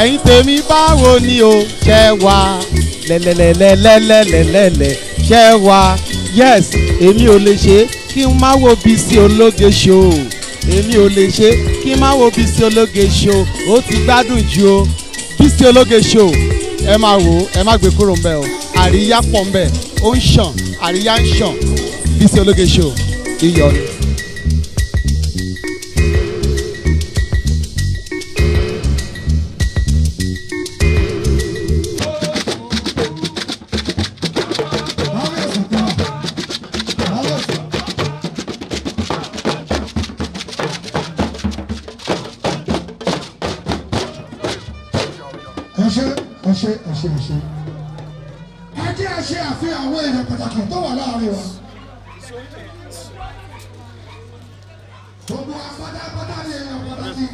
ẹ̀yin tèmi báwo ni o ṣẹ́ wá lẹ́lẹ́lẹ́lẹ́lẹ́lẹ́lẹ́ ṣẹ́ wá yes èmi ò lè ṣe kí n má wo Bisi Ologe Show èmi ò lè ṣe kí n má wo Bisi Ologe Show ó ti gbádùn jù o Bisi Ologe Show ẹ máa wò ẹ má gbé kúrò ńbẹ̀ o àríyá pọ̀ ńbẹ̀ ó ń ṣàn àríyá ń ṣàn Bisi Ologe Show iyọ̀ ni. ẹ jẹ́ ẹ ṣe àfihàn àwọn èèyàn pàtàkì tó wà láàrin wa. gbogbo apátápátá ni èèyàn pàtàkì.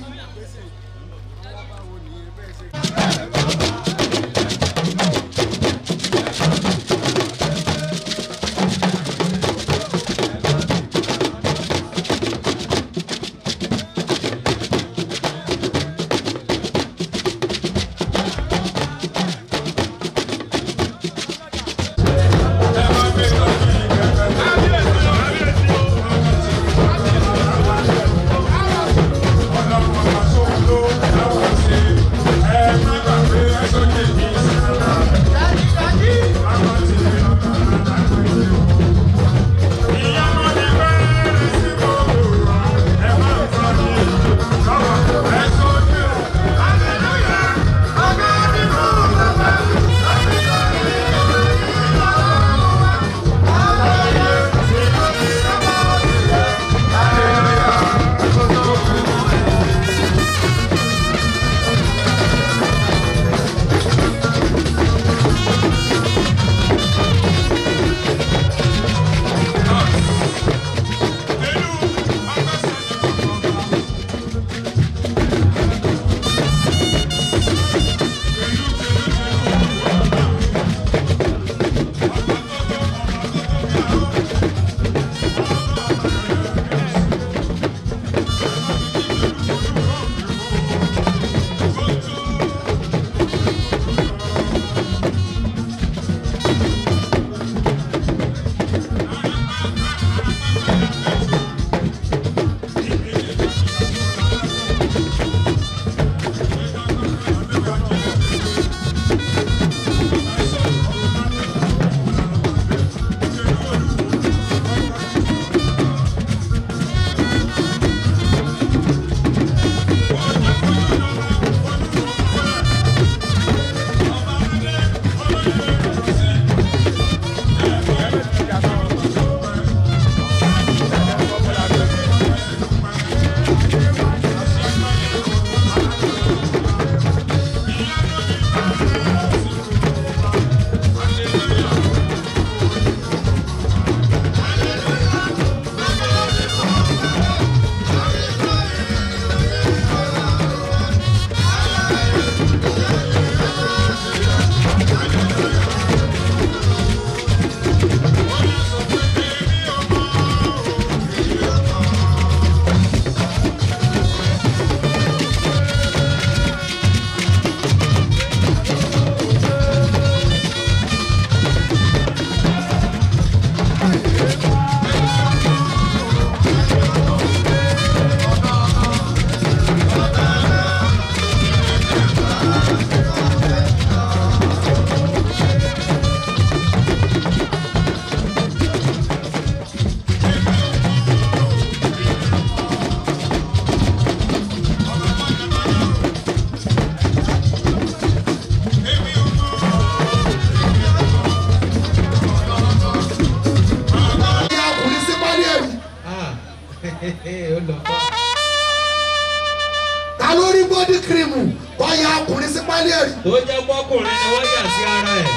ta ló rí body cream ọ̀yà ọkùnrin sí pálí ẹ̀rí. tó jẹ́ pọ́kùnrin ni wọ́n yà sí ara ẹ̀.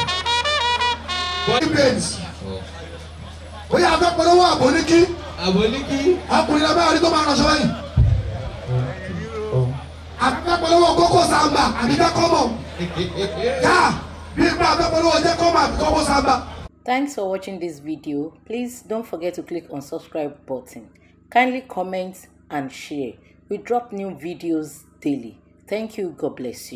body brains. bóyá a fẹ́ polówó àbóníkí. àbóníkí. ọkùnrin la bá rí tó máa ránṣọ báyìí. a fẹ́ polówó kókó sàmbà àbí jẹ́ kọ́mọ̀. yá bí ipa a fẹ́ polówó jẹ́ kọ́mọ̀ àbí kókó sàmbà. Thanks for watching this video. Please don't forget to click on subscribe button. Kindly comment and share. We drop new videos daily. Thank you. God bless you.